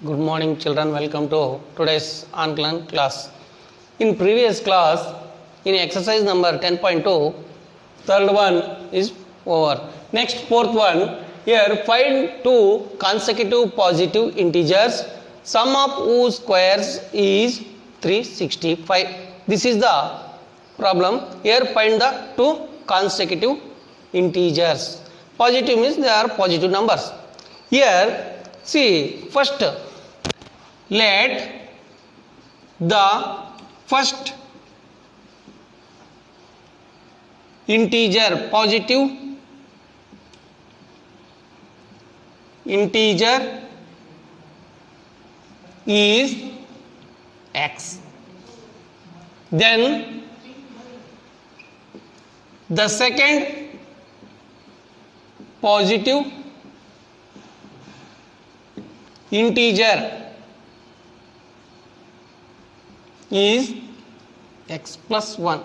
Good morning children, welcome to today's online class. In previous class, in exercise number 10.2, third one is over. Next fourth one, here find two consecutive positive integers, sum of whose squares is 365. This is the problem. Here find the two consecutive integers. Positive means they are positive numbers. Here see, first let the first integer positive integer is x. Then the second positive integer is x plus 1.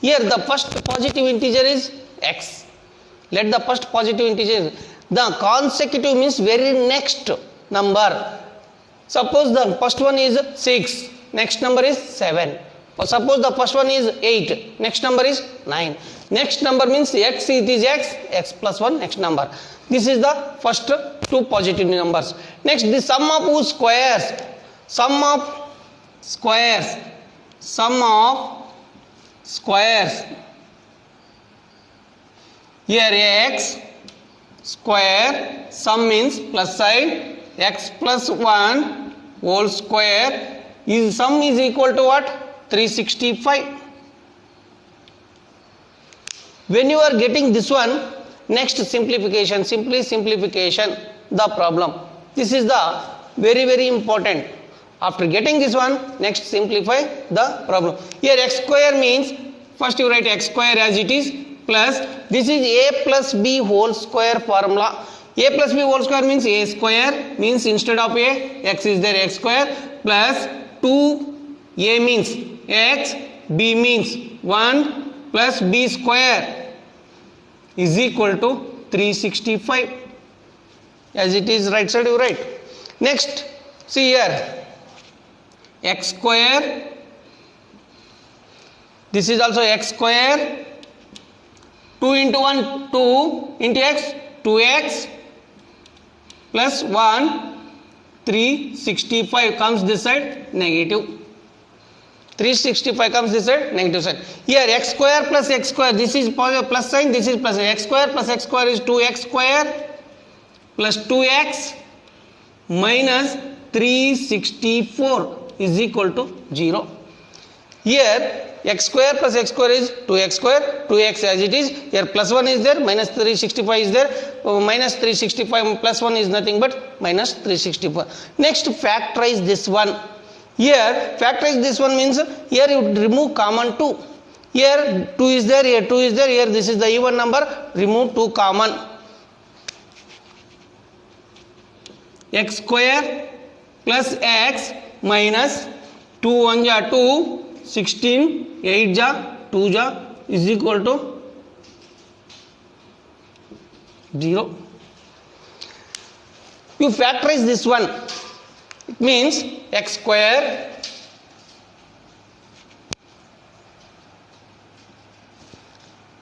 Here the first positive integer is x. Let the first positive integer, the consecutive means very next number. Suppose the first one is 6, next number is 7. Suppose the first one is 8, next number is 9. Next number means x, it is x, x plus 1 next number. This is the first two positive numbers. Next, the sum of whose squares, sum of squares here x square, sum means plus sign, x plus 1 whole square is sum is equal to what? 365. When you are getting this one, next simplification, simply simplification the problem. This is the very important. After getting this one, next simplify the problem. Here x square means, first you write x square as it is, plus this is a plus b whole square formula. A plus b whole square means a square, means instead of a, x is there, x square, plus 2, a means x, b means 1, plus b square is equal to 365. As it is right side you write. Next, see here, x square, this is also x square, 2 into 1, 2 into x, 2x, plus 1, 365 comes this side, negative. 365 comes this side, negative side. Here x square plus x square, this is plus sign, this is plus sign. X square plus x square is 2x square plus 2x minus 364 is equal to 0. Here x square plus x square is 2x square, 2x as it is. Here plus 1 is there, minus 365 is there. Minus 365 plus 1 is nothing but minus 365. Next factorize this one. Here factorize this one means here you remove common 2. Here 2 is there, here 2 is there, here this is the even number, remove 2 common. X square plus x minus 2 1 ja 2, 16, 8 ja 2 ja is equal to 0. You factorize this one. It means x square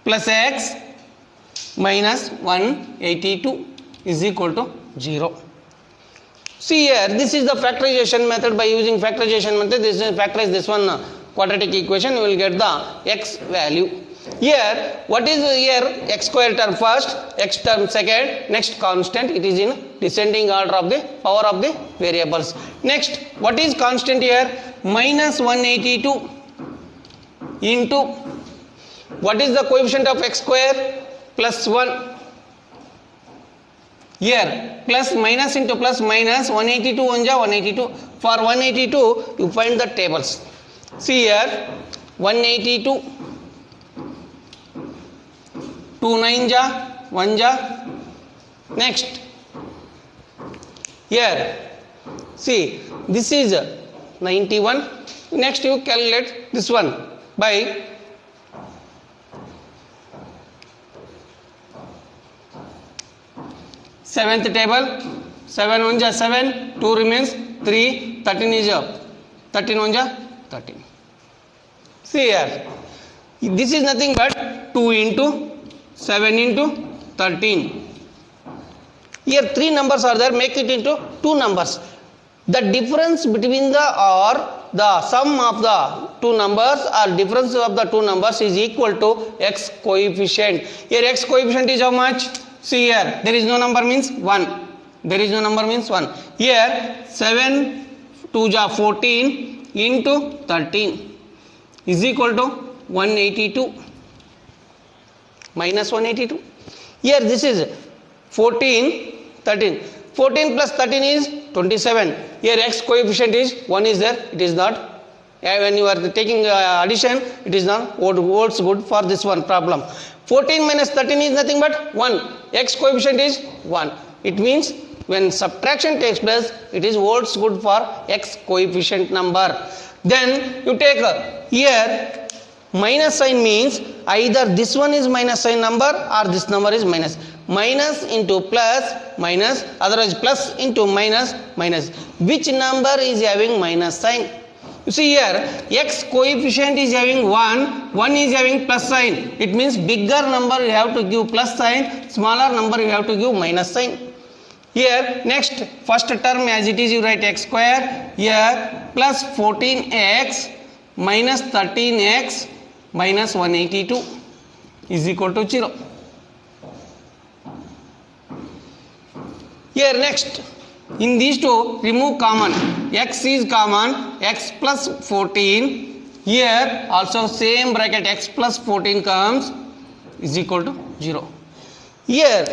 plus x minus 182 is equal to 0. See here, this is the factorization method. By using factorization method, this is factorize this one quadratic equation, you will get the x value. Here, what is here? X square term first, x term second, next constant. It is in descending order of the power of the variables. Next, what is constant here? Minus 182 into, what is the coefficient of x square? Plus 1. Here, plus minus into plus minus, 182 1 ja 182. For 182, you find the tables. See here, 182, 2 9 ja 1 ja. Next, here, see, this is 91. Next, you calculate this one by seventh table 7 1 ja 7, 2 remains 3, 13 is 13 1 ja 13. See here, this is nothing but 2 into 7 into 13. Here 3 numbers are there, make it into 2 numbers. The difference between the sum of the 2 numbers or difference of the 2 numbers is equal to x coefficient. Here x coefficient is how much? See here, there is no number means 1. There is no number means 1. Here 7 2 ja 14 into 13 is equal to 182 minus 182. Here this is 14 13. 14 plus 13 is 27. Here x coefficient is 1 is there. It is not. When you are taking addition, it is not holds good for this one problem. 14 minus 13 is nothing but 1. X coefficient is 1. It means when subtraction takes place, it is holds good for x coefficient number. Then you take here minus sign means either this one is minus sign number or this number is minus. Minus into plus minus, otherwise plus into minus minus. Which number is having minus sign? You see here, x coefficient is having 1, 1 is having plus sign. It means bigger number you have to give plus sign, smaller number you have to give minus sign. Here next first term as it is you write x square, here plus 14x minus 13x minus 182 is equal to 0. Here next, in these two remove common, x is common, x plus 14, here also same bracket x plus 14 comes is equal to 0. Here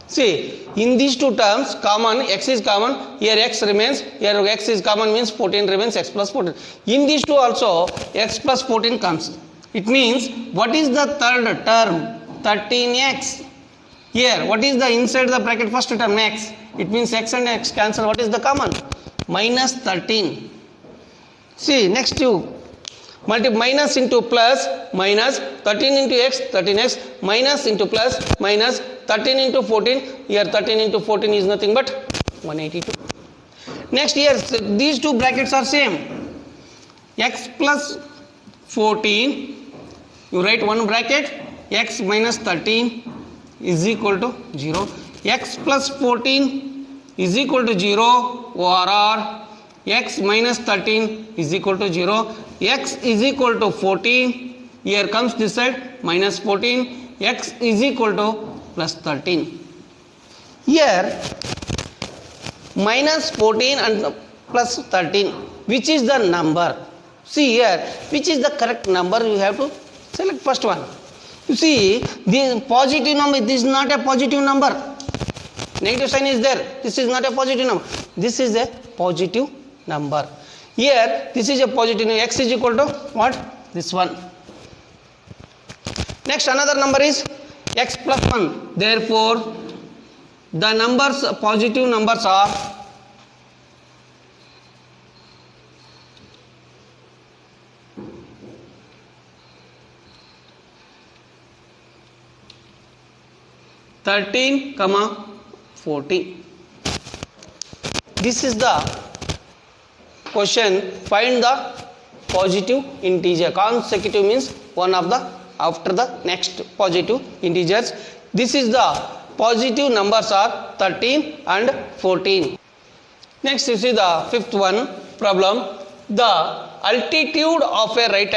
see, in these two terms common, x is common, here x remains, here x is common means 14 remains, x plus 14. In these two also x plus 14 comes. It means what is the third term? 13x. Here what is the inside the bracket first term? X. It means x and x cancel. What is the common? Minus 13. See next you minus into plus minus 13 into x 13x minus into plus minus 13 into 14. Here 13 into 14 is nothing but 182. Next here these two brackets are same. X plus 14, you write one bracket, x minus 13 is equal to 0. X plus 14 is equal to 0 or x minus 13 is equal to 0. X is equal to 14. Here comes this side minus 14. X is equal to plus 13. Here minus 14 and plus 13. Which is the number? See here, which is the correct number? You have to select first one. You see, the positive number, this is not a positive number. Negative sign is there. This is not a positive number. This is a positive number. Here, this is a positive number. X is equal to what? This one. Next, another number is x plus 1. Therefore, the numbers, positive numbers are (13, 14). This is the question. Find the positive integer. Consecutive means one of the after the next positive integers. This is the positive numbers are 13 and 14. Next you see the fifth one problem. The altitude of a right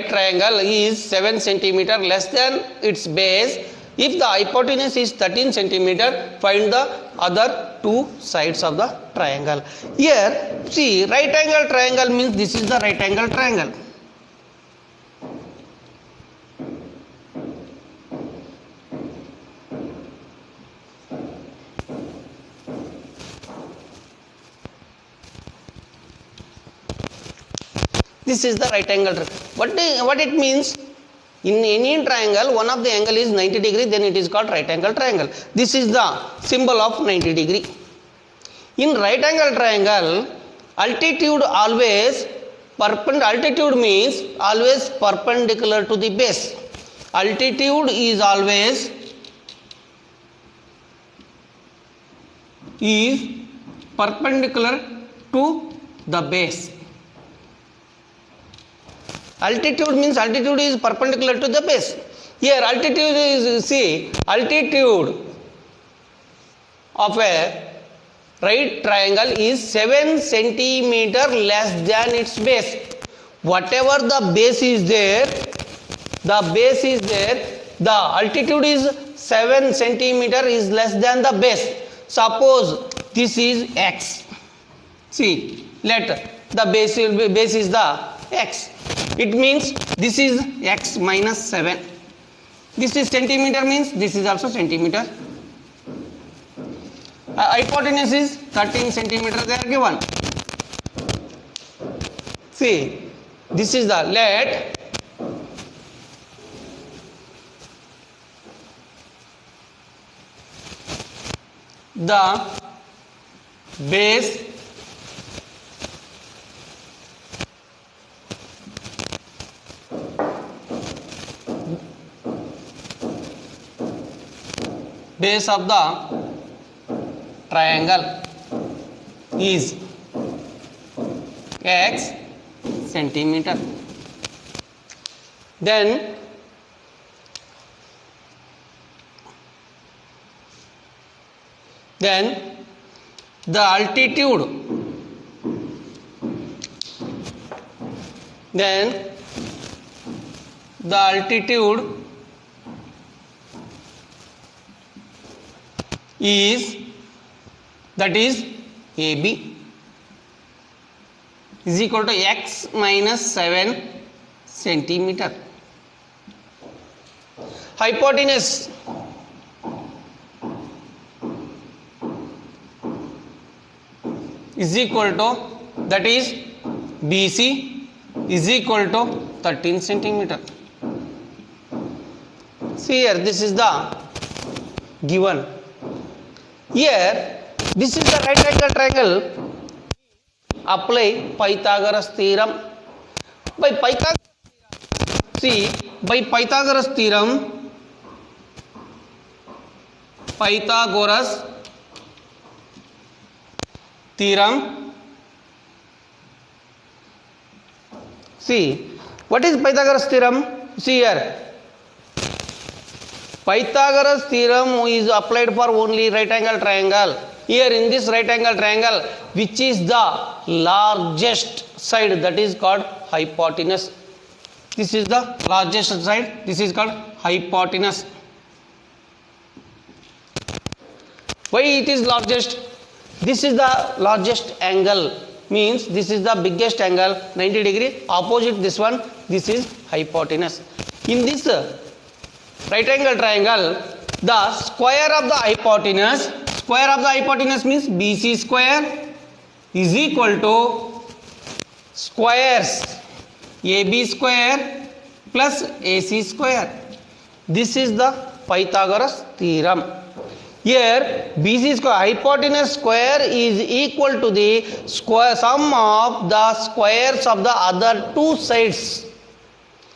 triangle is 7 centimeter less than its base. If the hypotenuse is 13 centimeter, find the other two sides of the triangle. Here, see, right angle triangle means this is the right angle triangle. This is the right angle triangle. What it means? In any triangle, one of the angle is 90 degree, then it is called right angle triangle. This is the symbol of 90 degree. In right angle triangle, altitude always altitude means always perpendicular to the base. Altitude is always is perpendicular to the base. Altitude means altitude is perpendicular to the base. Here altitude is, see, altitude of a right triangle is 7 centimeter less than its base. Whatever the base is there, the altitude is 7 centimeter is less than the base. Suppose this is x. See, let the base is the x. It means this is x minus 7. This is centimeter, means this is also centimeter. Hypotenuse is 13 centimeter, they are given. See, this is the, let the base of the triangle is x centimeter. Then the altitude, is, that is AB, is equal to x minus 7 centimeter. Hypotenuse is equal to, that is BC, is equal to 13 centimeter. See here, this is the given. Here, this is the right angle triangle. Apply Pythagoras theorem. By Pythagoras theorem, see, what is Pythagoras theorem? See here, Pythagoras theorem is applied for only right angle triangle. Here in this right angle triangle, which is the largest side, that is called hypotenuse. This is the largest side, this is called hypotenuse. Why it is largest? This is the largest angle, means this is the biggest angle, 90 degree. Opposite this one, this is hypotenuse. In this right angle triangle, the square of the hypotenuse means BC square is equal to squares AB square plus AC square. This is the Pythagoras theorem. Here BC square, hypotenuse square is equal to the sum of the squares of the other two sides.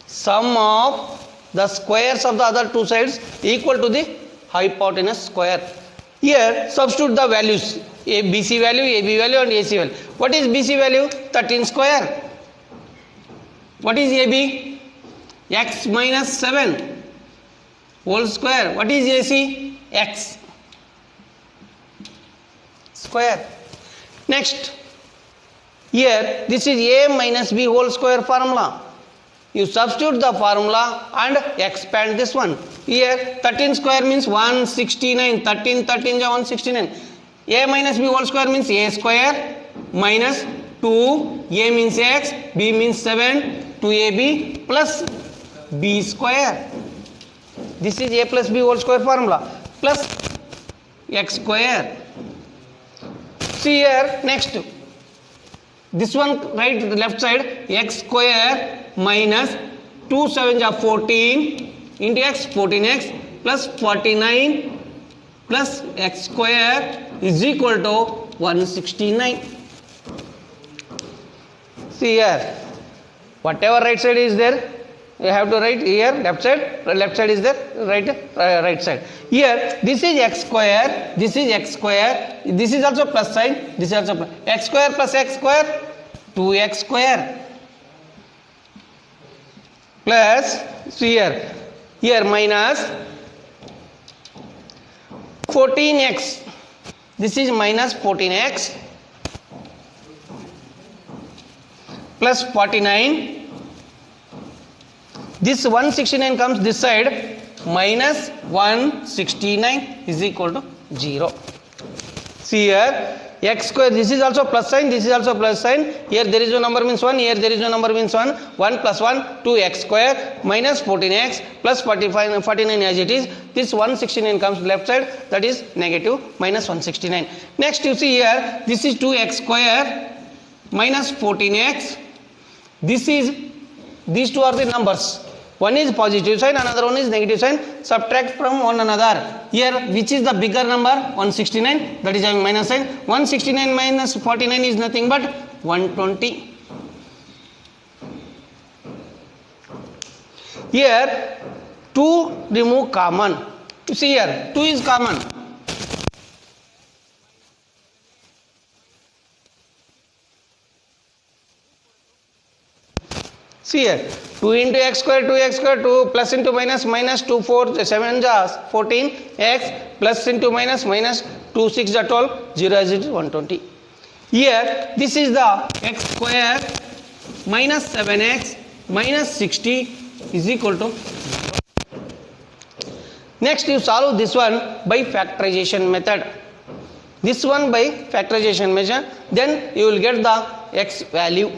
Sum of the squares of the other two sides equal to the hypotenuse square. Here substitute the values, BC value, AB value and AC value. What is BC value? 13 square. What is AB? X minus 7 whole square. What is AC? X square. Next, here this is A minus B whole square formula. You substitute the formula and expand this one. Here 13 square means 169. 13 is 169. A minus B whole square means A square minus 2. A means X, B means 7. 2AB plus B square. This is A plus B whole square formula plus X square. See here, next. This one, right, left side, X square minus 2 7s are 14 into X, 14X plus 49 plus X square is equal to 169. See here, whatever right side is there, You have to write here left side is there, right side. Here this is x square, this is x square, this is also plus sign, this is also plus. X square plus x square, 2x square, plus here minus 14x, this is minus 14x, plus 49. This 169 comes this side, minus 169 is equal to 0. See here, x square, this is also plus sign, this is also plus sign. Here there is no number means 1, here there is no number means 1. 1 plus 1, 2x square, minus 14x, plus 49 as it is. This 169 comes left side, that is negative, minus 169. Next you see here, this is 2x square, minus 14x. These two are the numbers. One is positive sign, another one is negative sign. Subtract from one another. Here, which is the bigger number? 169. That is having minus sign. 169 minus 49 is nothing but 120. Here, 2 remove common. You see here, 2 is common. See here, 2 into x square, 2 plus into minus, minus 2, 4, 7 jas 14, x plus into minus, minus 2, 6 jas 12, 0 as it is 120. Here, this is the x square minus 7x minus 60 is equal to 0. Next, you solve this one by factorization method. This one by factorization method, then you will get the x value.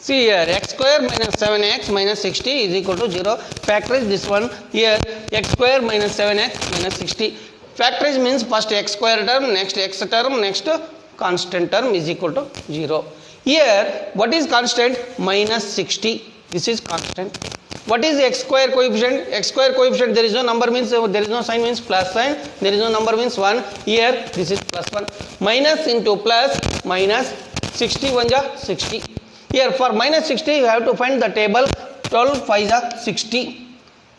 See here, x square minus 7x minus 60 is equal to 0. Factorize this one. Here, x square minus 7x minus 60. Factorize means first x square term, next x term, next constant term is equal to 0. Here, what is constant? Minus 60. This is constant. What is the x square coefficient? X square coefficient, there is no number means, there is no sign means plus sign. There is no number means 1. Here, this is plus 1. Minus into plus, minus 60, 1 ja 60. Here for minus 60 you have to find the table. 12 5 ja 60.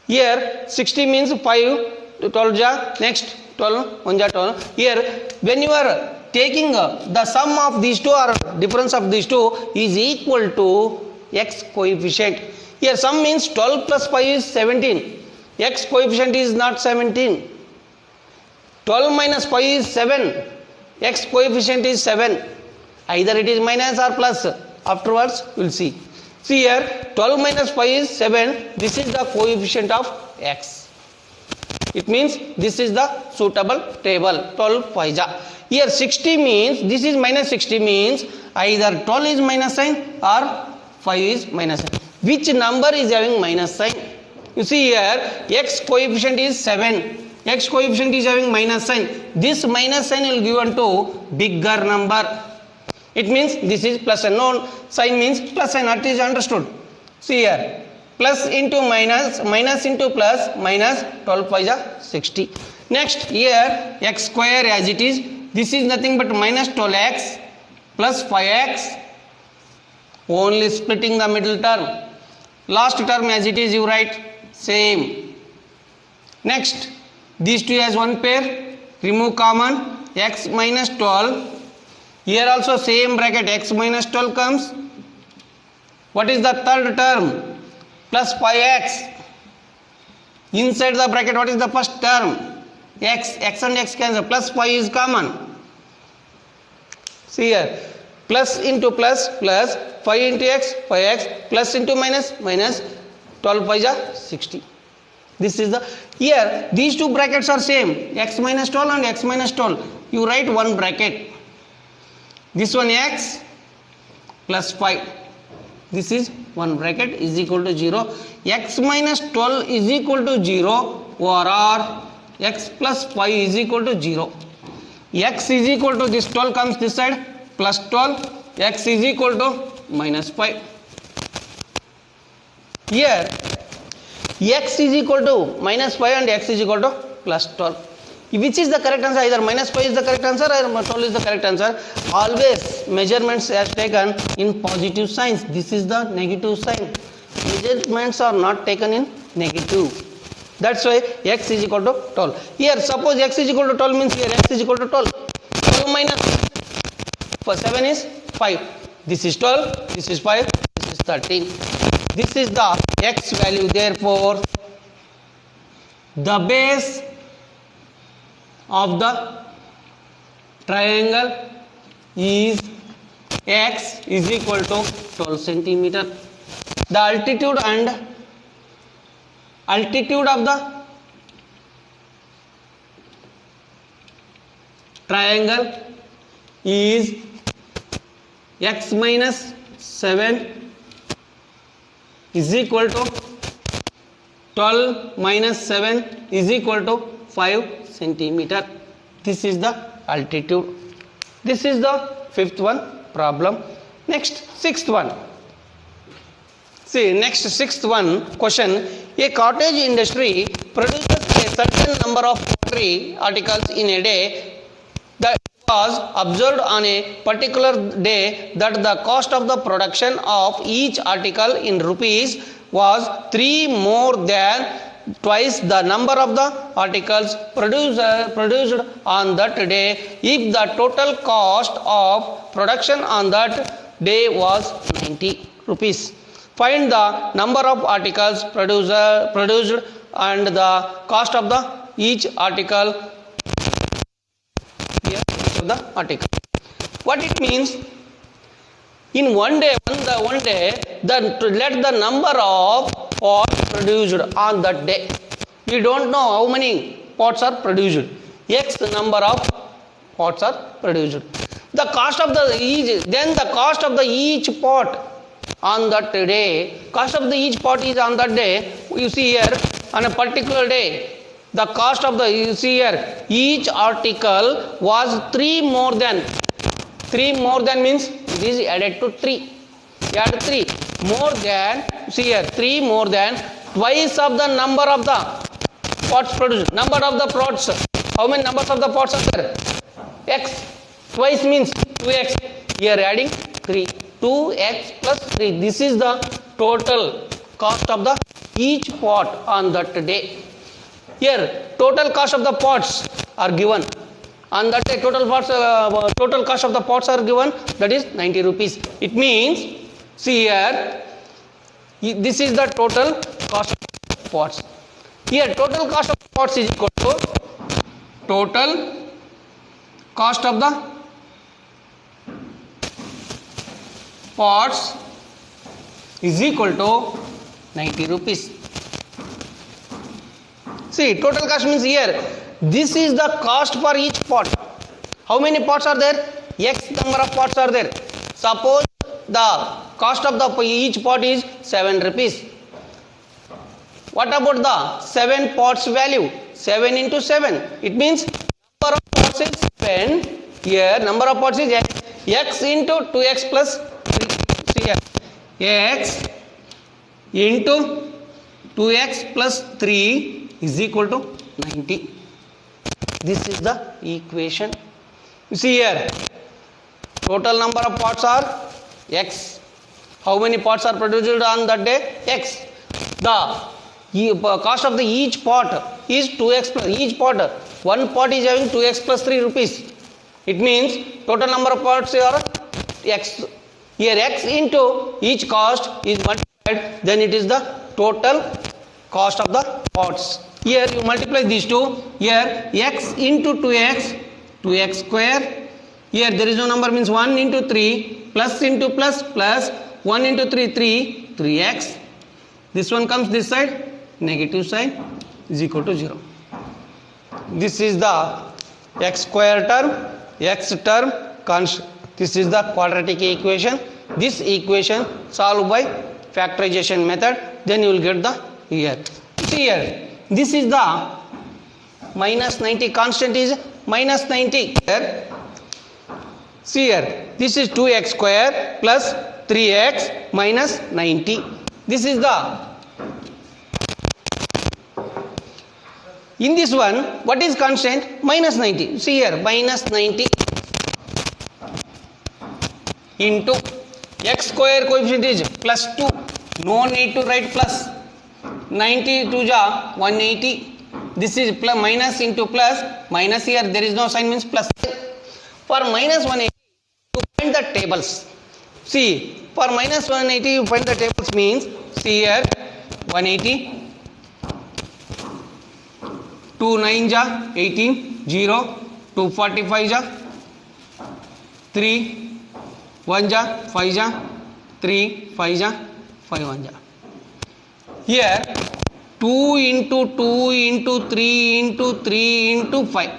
Here 60 means 5, 12 ja next 12, 1 ja 12. Here when you are taking the sum of these two or difference of these two is equal to x coefficient. Here sum means 12 plus 5 is 17. X coefficient is not 17. 12 minus 5 is 7. X coefficient is 7. Either it is minus or plus. Afterwards we will see. See here, 12 minus 5 is 7. This is the coefficient of x. It means this is the suitable table. 12 5 ja. Here 60 means, this is minus 60 means either 12 is minus sign or 5 is minus sign. Which number is having minus sign? You see here, x coefficient is 7. X coefficient is having minus sign. This minus sign will give on to bigger number. It means this is plus and known sign means plus sign. It is understood. See here, plus into minus, minus into plus, minus 12 5 ja 60. Next here x square as it is. This is nothing but minus 12x plus 5x. Only splitting the middle term. Last term as it is you write same. Next these two as one pair. Remove common. X minus 12. Here also same bracket x minus 12 comes. What is the third term? Plus 5x. Inside the bracket what is the first term? X. X and x cancel. Plus 5 is common. See here. Plus into plus, plus 5 into x, 5x, plus into minus, minus 12 5 ja 60. This is the, here these two brackets are same. X minus 12 and x minus 12. You write one bracket. This one x plus 5. This is one bracket is equal to 0. X minus 12 is equal to 0 or x plus 5 is equal to 0. X is equal to this 12 comes this side plus 12. X is equal to minus 5. Here x is equal to minus 5 and x is equal to plus 12. Which is the correct answer? Either minus 5 is the correct answer or 12 is the correct answer. Always measurements are taken in positive signs. This is the negative sign. Measurements are not taken in negative. That's why x is equal to 12. Here suppose x is equal to 12 means here x is equal to 12. 12 minus for 7 is 5. This is 12, this is 5, this is 13. This is the x value. Therefore, the base of the triangle is x is equal to 12 centimeter. The altitude of the triangle is x minus 7 is equal to 12 minus 7 is equal to 5 centimeter. This is the altitude. This is the fifth one problem. Next, sixth one. See, next sixth one question. A cottage industry produces a certain number of pottery articles in a day. That was observed on a particular day that the cost of the production of each article in rupees was 3 more than twice the number of the articles produced on that day if the total cost of production on that day was 90 rupees. Find the number of articles produced and the cost of the each article. Here, each of the article. What it means? In one day, let the number of pots produced on that day. We don't know how many pots are produced. X number of pots are produced. The cost of the each pot on that day. Cost of the each pot is on that day. You see here on a particular day. The cost of the you see here each article was 3 more than. 3 more than means it is added to 3. Add 3 more than. See here 3 more than twice of the number of the pots produced. Number of the pots. How many numbers of the pots are there? X. Twice means 2x. Here adding 3. 2x plus 3. This is the total cost of the each pot on that day. Here total cost of the pots are given. On that day total cost of the pots are given, that is 90 rupees. It means, see here, this is the total cost of pots. Here total cost of pots is equal to total cost of the pots is equal to 90 rupees. See, total cost means here, this is the cost for each pot. How many pots are there? X number of pots are there. Suppose the cost of the each pot is 7 rupees. What about the 7 pots value? 7 into 7. It means number of pots is 7. Here number of pots is x. X into 2x plus 3. See here. X into 2x plus 3 is equal to 90. This is the equation. You see here, total number of pots are x. How many pots are produced on that day? X. The cost of the each pot is 2x plus each pot. One pot is having 2x plus 3 rupees. It means total number of pots are x. Here x into each cost is multiplied, then it is the total cost of the pots. Here you multiply these two. Here x into 2x, 2x square. Here there is no number means 1 into 3 plus into plus 1 into 3, 3x. This one comes this side, negative sign is equal to 0. This is the x square term, x term constant. This is the quadratic equation. This equation solved by factorization method, then you will get the here. See here. This is the minus 90, constant is minus 90 here. See here, this is 2x square plus 3x minus 90. This is the, in this one, what is constant? Minus 90. See here, minus 90 into x square coefficient is plus 2. No need to write plus. 90 to ja 180. This is plus minus into plus. Minus here there is no sign means plus. For minus 180 you find the tables. See, for minus 180 you find the tables means, see here 180. 2 9 ja 18, 0, 245 ja 3, 1 ja 5 ja 3, 5 ja 5 1 ja. Here 2 into 2 into 3 into 3 into 5.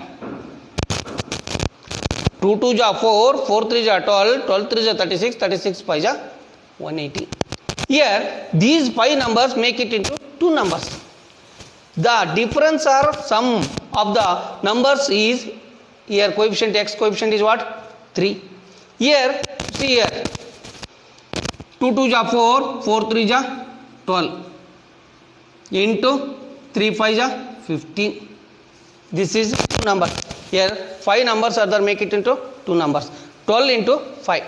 2 2 ja 4, 4 3 ja 12, 12 3 ja 36, 36 5 ja 180. Here these 5 numbers make it into 2 numbers. The difference or sum of the numbers is, here coefficient x coefficient is what? 3. Here see here 2 2 ja 4, 4 3 ja 12 into 3 5 ja 15. This is 2 numbers. Here 5 numbers are there, make it into 2 numbers. 12 into 5.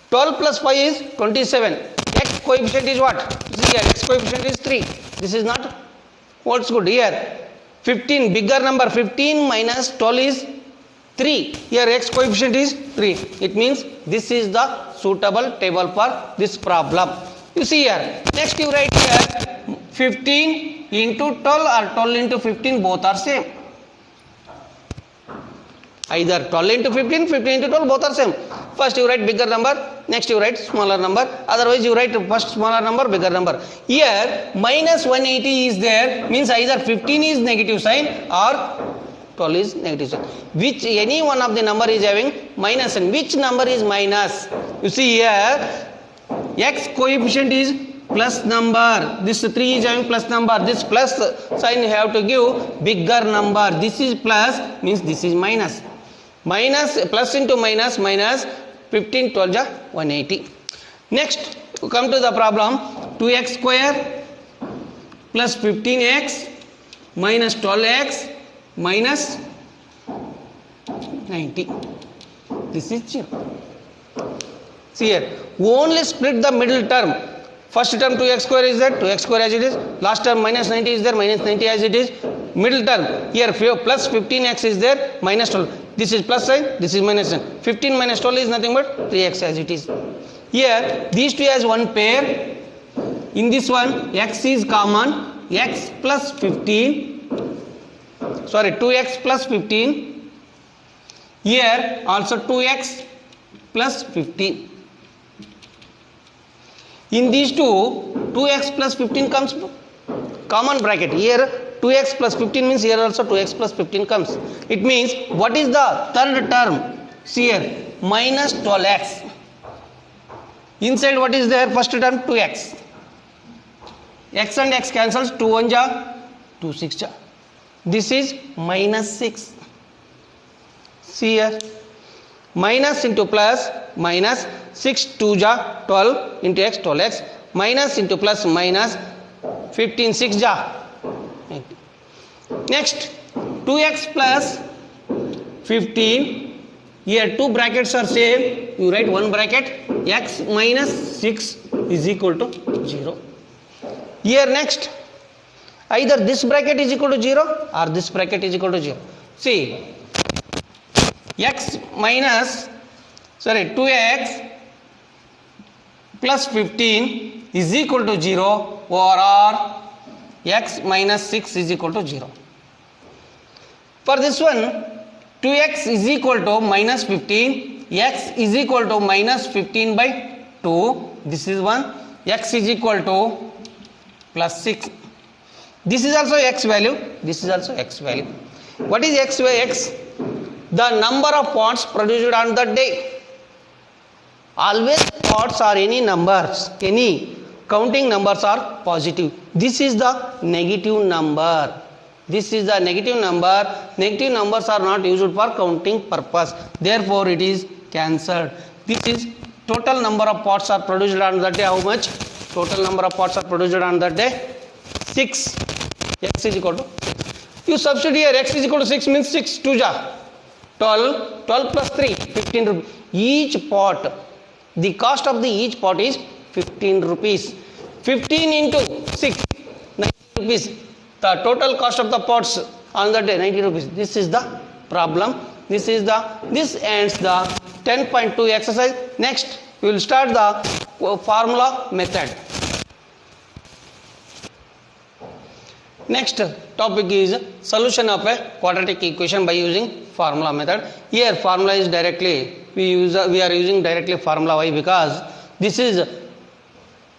12 plus 5 is 27. X coefficient is what? See here x coefficient is 3. This is not what's good here. 15 bigger number, 15 minus 12 is 3. Here x coefficient is 3. It means this is the suitable table for this problem. You see here. Next you write here 15 into 12 or 12 into 15, both are same. Either 12 into 15, 15 into 12, both are same. First you write bigger number, next you write smaller number. Otherwise you write first smaller number, bigger number. Here minus 180 is there, means either 15 is negative sign or 12 is negative sign. Which any one of the number is having minus sign. Which number is minus? You see here x coefficient is plus number. This 3 is having plus number. This plus sign you have to give bigger number. This is plus means this is minus. Minus plus into minus, minus 15 12 ja 180. Next come to the problem. 2x square plus 15x minus 12x minus 90. This is 0. See here, only split the middle term. First term 2x square is there, 2x square as it is. Last term minus 90 is there, minus 90 as it is. Middle term here plus 15x is there, minus 12. This is plus sign, this is minus sign. 15 minus 12 is nothing but 3x as it is. Here these two has one pair. In this one x is common. X plus 15. Sorry, 2x plus 15. Here also 2x plus 15. In these two, 2x plus 15 comes common bracket. Here 2x plus 15 means here also 2x plus 15 comes. It means what is the third term? See here, minus 12x. Inside what is there? First term 2x. X and x cancels, 2 1 ja, 2 6 ja. This is minus 6. See here, minus into plus, minus 6 2 ja 12 into x 12x, minus into plus minus 15 6 ja. Next 2x plus 15. Here two brackets are same. You write one bracket. X minus 6 is equal to 0. Here next, either this bracket is equal to 0 or this bracket is equal to 0. See, x minus, sorry, 2x plus 15 is equal to 0 or x minus 6 is equal to 0. For this one, 2x is equal to minus 15, x is equal to minus 15 by 2. This is one. X is equal to plus 6. This is also x value. This is also x value. What is x by x? The number of pots produced on the day. Always pots or any numbers, any counting numbers are positive. This is the negative number. This is the negative number. Negative numbers are not used for counting purpose. Therefore, it is cancelled. This is total number of pots are produced on the day. How much? Total number of pots are produced on the day? 6. X is equal to 6. You substitute here. X is equal to 6 means 6 2 ja 12. 12 plus 3 15 rupees. Each pot, the cost of the each pot is 15 rupees. 15 into 6, 90 rupees. The total cost of the pots on the day 90 rupees. This is the problem. This ends the 10.2 exercise. Next we will start the formula method. Next topic is solution of a quadratic equation by using formula method. Here formula is directly we are using directly formula. Why? Because this is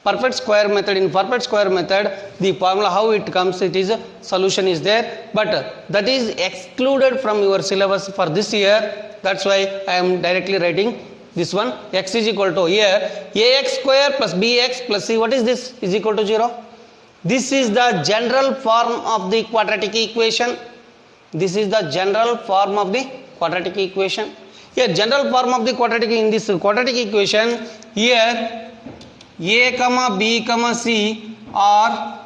perfect square method. In perfect square method, the formula how it comes, it is solution is there, but that is excluded from your syllabus for this year. That's why I am directly writing this one. X is equal to, here ax square plus bx plus c, what is this, is equal to 0. This is the general form of the quadratic equation. This is the general form of the quadratic equation. Here general form of the quadratic, in this quadratic equation, here a comma b comma c are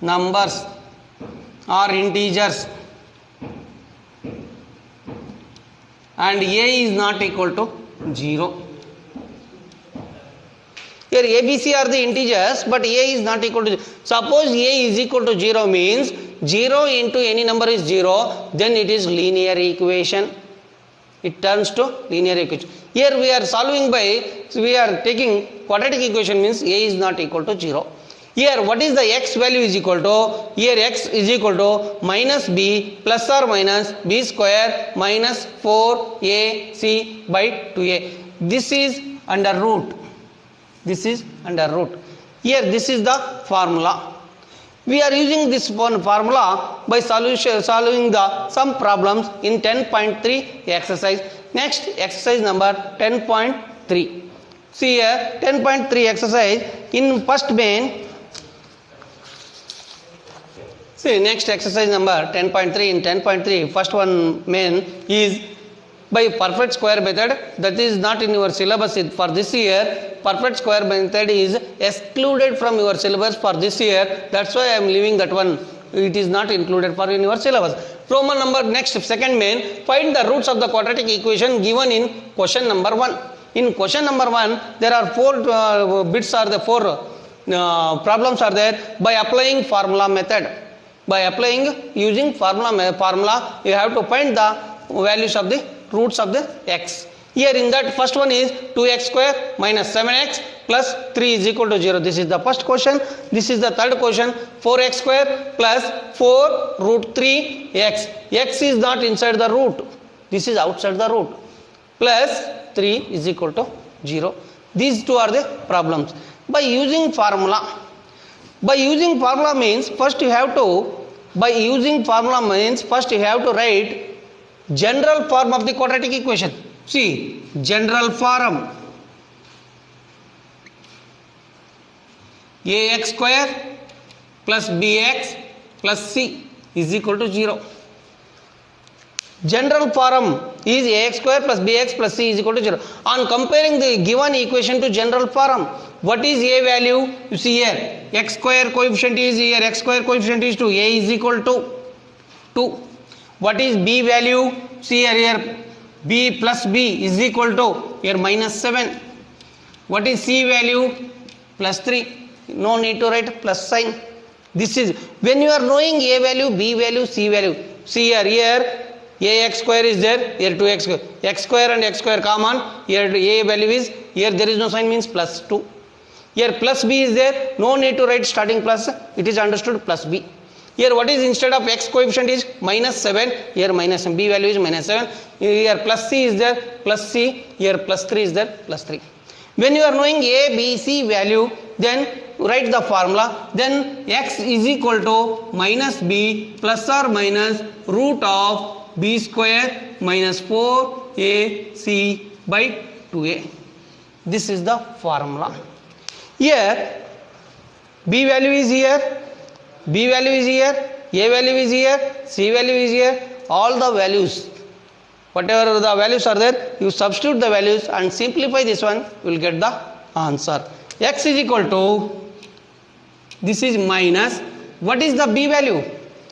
numbers, are integers, and a is not equal to 0. Here a, b, c are the integers, but a is not equal to 0. Suppose a is equal to 0 means 0 into any number is 0, then it is linear equation. It turns to linear equation. Here we are solving by, we are taking quadratic equation means a is not equal to 0. Here what is the x value is equal to, here x is equal to minus b plus or minus b square minus 4ac by 2a. This is under root. This is under root. Here this is the formula. We are using this one formula by solving the some problems in 10.3 exercise. Next exercise number 10.3. See here 10.3 exercise in first main. See next exercise number 10.3. In 10.3 first one main is by perfect square method. That is not in your syllabus for this year. Perfect square method is excluded from your syllabus for this year. That's why I am leaving that one. It is not included for in your syllabus. Roman number next second main, find the roots of the quadratic equation given in question number 1. In question number 1 there are 4 bits are the 4 problems are there. By applying formula method, by applying using formula you have to find the values of the roots of the x. Here in that first one is 2x square minus 7x plus 3 is equal to 0. This is the first question. This is the third question. 4x square plus 4 root 3x. X is not inside the root. This is outside the root. Plus 3 is equal to 0. These two are the problems. By using formula. By using formula means first you have to, write general form of the quadratic equation. See, general form ax square plus bx plus c is equal to 0. General form is ax square plus bx plus c is equal to 0. On comparing the given equation to general form, what is a value? You see here, x square coefficient is here, x square coefficient is 2, a is equal to 2. What is b value? See here, b plus b is equal to here minus 7. What is c value? Plus 3. No need to write plus sign. This is when you are knowing a value, b value, c value. See here ax square is there, here 2x square. X square and x square common. Here a value is, here there is no sign means plus 2. Here plus b is there. No need to write starting plus. It is understood plus b. Here what is instead of x coefficient is minus 7, here minus b value is minus 7, here plus c is there, plus c, here plus 3 is there, plus 3. When you are knowing a, b, c value, then write the formula, then x is equal to minus b plus or minus root of b square minus 4ac by 2a. This is the formula. Here b value is here, b value is here, a value is here, c value is here, all the values, whatever the values are there, you substitute the values and simplify this one, you will get the answer. X is equal to, this is minus, what is the b value?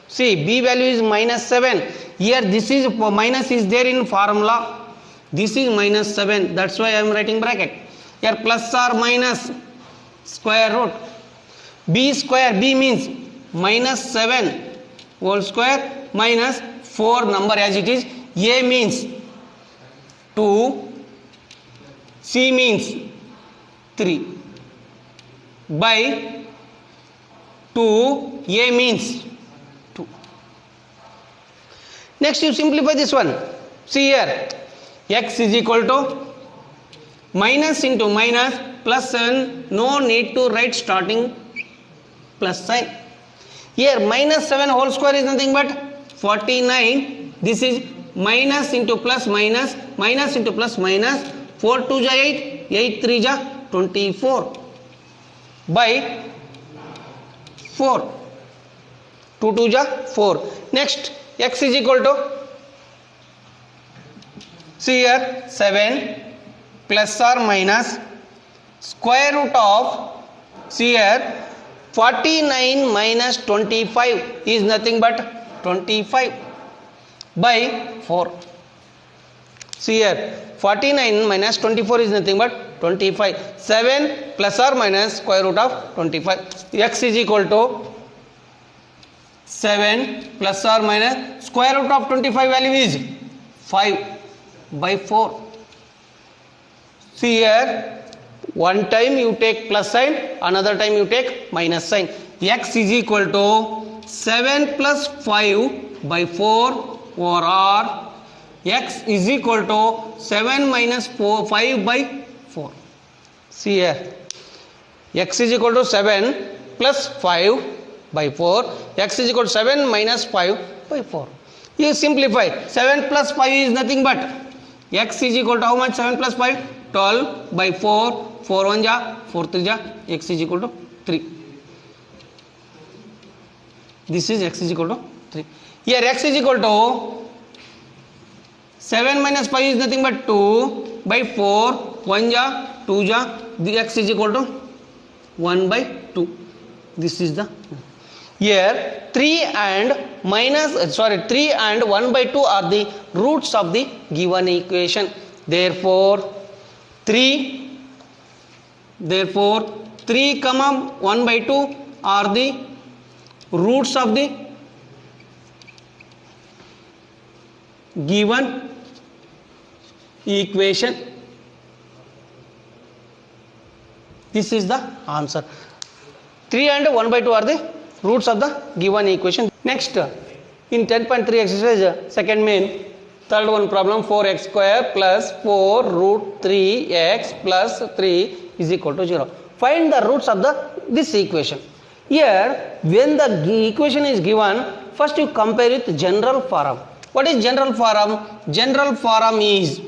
See, b value is minus 7. Here this is minus is there in formula. This is minus 7. That's why I am writing bracket. Here plus or minus. square root. B square, B means minus 7 whole square minus 4 number as it is. A means 2, C means 3 by 2, A means 2. Next you simplify this one. See here, x is equal to minus into minus plus 7, no need to write starting plus sign. Here minus 7 whole square is nothing but 49. This is minus into plus minus, minus into plus minus, 4 2 ja 8, 8 3 ja 24 by 4, 2 2 ja 4. Next x is equal to, see here, 7 plus or minus square root of, see here, 49 minus 25 is nothing but 25 by 4. See here, 49 minus 24 is nothing but 25. 7 plus or minus square root of 25. X is equal to 7 plus or minus square root of 25 value is 5 by 4. See here, one time you take plus sign, another time you take minus sign. X is equal to 7 plus 5 by 4 or x is equal to 7 minus 5 by 4. See here, x is equal to 7 plus 5 by 4, x is equal to 7 minus 5 by 4. You simplify, 7 plus 5 is nothing but x is equal to how much? 7 plus 5, 12 by 4, 4 1 ja, 4 3 ja, x is equal to 3. This is x is equal to 3. Here x is equal to 7 minus 5 is nothing but 2 by 4, 1 ja, 2 ja, the x is equal to 1 by 2. This is the, here 3 and 3 and 1 by 2 are the roots of the given equation. Therefore 3 comma 1 by 2 are the roots of the given equation. This is the answer. 3 and 1 by 2 are the roots of the given equation. Next, in 10.3 exercise, second main, third one problem, 4x square plus 4 root 3x plus 3 is equal to 0. Find the roots of this equation. Here, when the equation is given, first you compare with general form. What is general form? General form is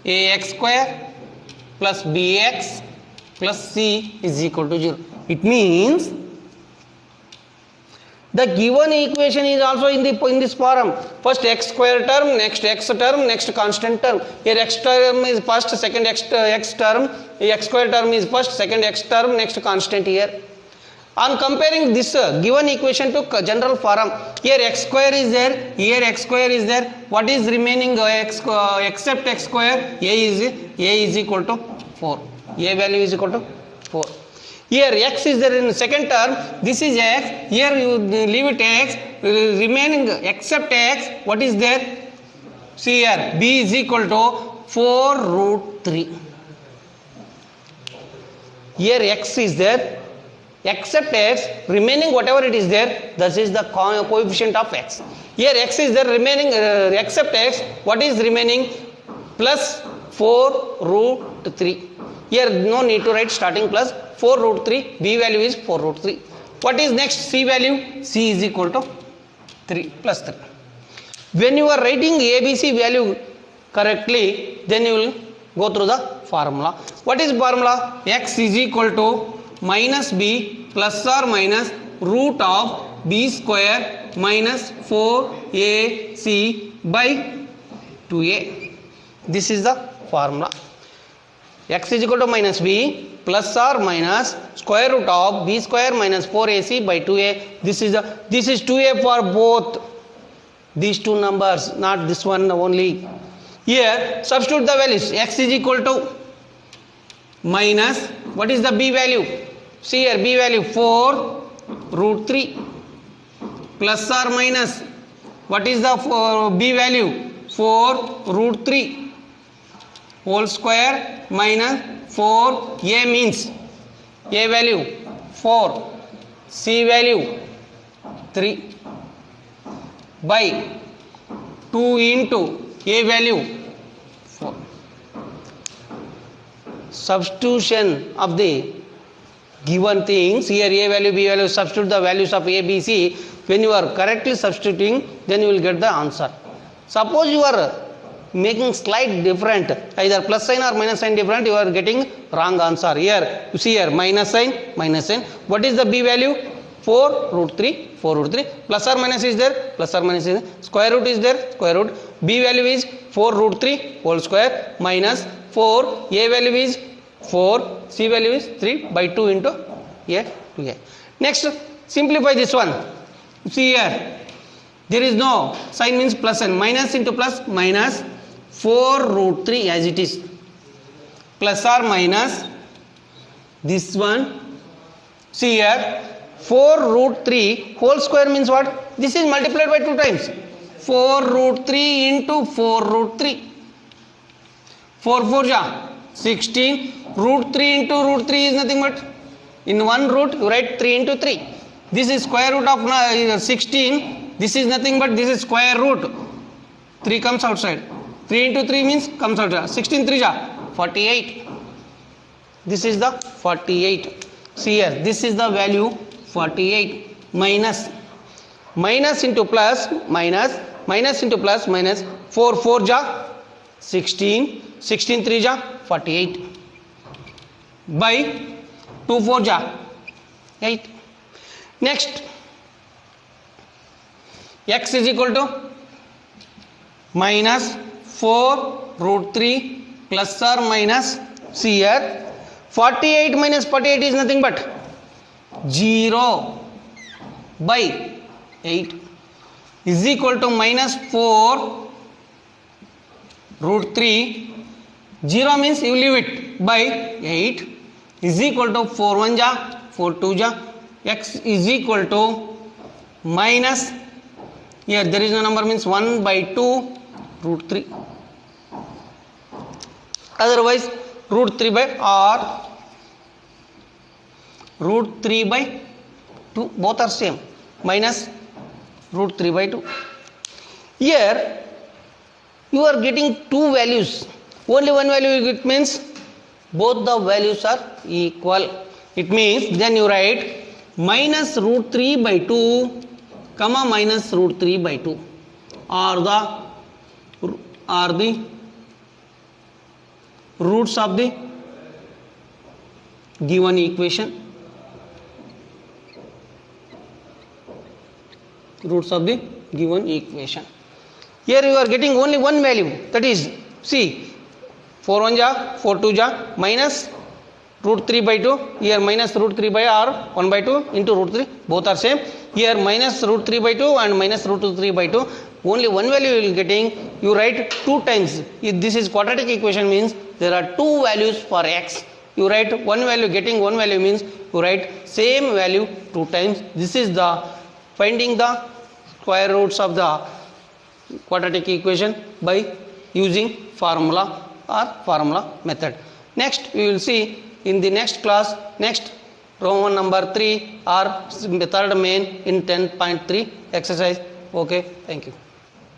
ax square plus bx plus c is equal to 0. It means the given equation is also in this form. First x square term, next x term, next constant term. Here x term is first, second x term, x square term is first, second x term, next constant here. On comparing this given equation to general form, here x square is there, here x square is there. What is remaining except x square? A is equal to 4. A value is equal to 4. Here x is there in second term, this is x, here you leave it x, remaining except x, what is there? See here, b is equal to 4 root 3. Here x is there, except x, remaining whatever it is there, this is the coefficient of x. Here x is there, remaining except x, what is remaining? Plus 4 root 3. Here no need to write starting plus 4 root 3, b value is 4 root 3. What is next? C value? C is equal to 3 plus 3. When you are writing ABC value correctly, then you will go through the formula. What is formula? X is equal to minus b plus or minus root of b square minus 4ac by 2a. This is the formula. X is equal to minus b plus or minus square root of b square minus 4ac by 2a. This is 2a for both these two numbers, not this one only. Here substitute the values. X is equal to minus, what is the b value? See here, b value 4 root 3 plus or minus, what is the b value? 4 root 3 whole square minus 4, a means a value 4, c value 3 by 2 into a value 4. Substitution of the given things, here a value, b value, substitute the values of a, b, c. When you are correctly substituting, then you will get the answer. Suppose you are making slight different, either plus sign or minus sign different, you are getting wrong answer. Here you see here minus sign, what is the b value? 4 root 3, 4 root 3, plus or minus is there, plus or minus is there, square root is there, square root, b value is 4 root 3 whole square minus 4, a value is 4, c value is 3 by 2 into a to a. Next simplify this one. See here, there is no sign, means plus and minus into plus, minus 4 root 3 as it is, plus or minus this one. See here, 4 root 3 whole square means what? This is multiplied by 2 times. 4 root 3 into 4 root 3. 4 4 ja 16. Root 3 into root 3 is nothing but, in one root you write 3 into 3. This is square root of 16. This is nothing but, this is square root. 3 comes outside. 3 into 3 means comes outside. 16 3 ja 48. This is the 48. See here, this is the value 48 minus, minus into plus, minus, minus into plus, minus 4 4 ja 16, 16 3 ja 48 by 2 4 ja 8. Next, x is equal to minus 4 root 3 plus or minus, see here, 48 minus 48 is nothing but 0 by 8 is equal to minus 4 root 3, 0 means you leave it, by 8 is equal to 4 1 ja 4 2 ja, x is equal to minus, here there is no number, means 1 by 2 root 3, otherwise root 3 by r, root 3 by 2, both are same, minus root 3 by 2. Here you are getting two values, only one value you get, means both the values are equal. It means then you write minus root 3 by 2 comma minus root 3 by 2 are the roots of the given equation. Roots of the given equation. Here you are getting only one value, that is, see, 4 1 ja 4 2 ja minus root 3 by 2, here minus root 3 by r 1 by 2 into root 3, both are same. Here minus root 3 by 2 and minus root 3 by 2, only one value you will getting, you write 2 times. If this is quadratic equation, means there are 2 values for x, you write one value, getting one value means you write same value 2 times. This is the finding the square roots of the quadratic equation by using formula or formula method. Next we will see in the next class, next Roman number 3 or third main in 10.3 exercise. Okay, thank you.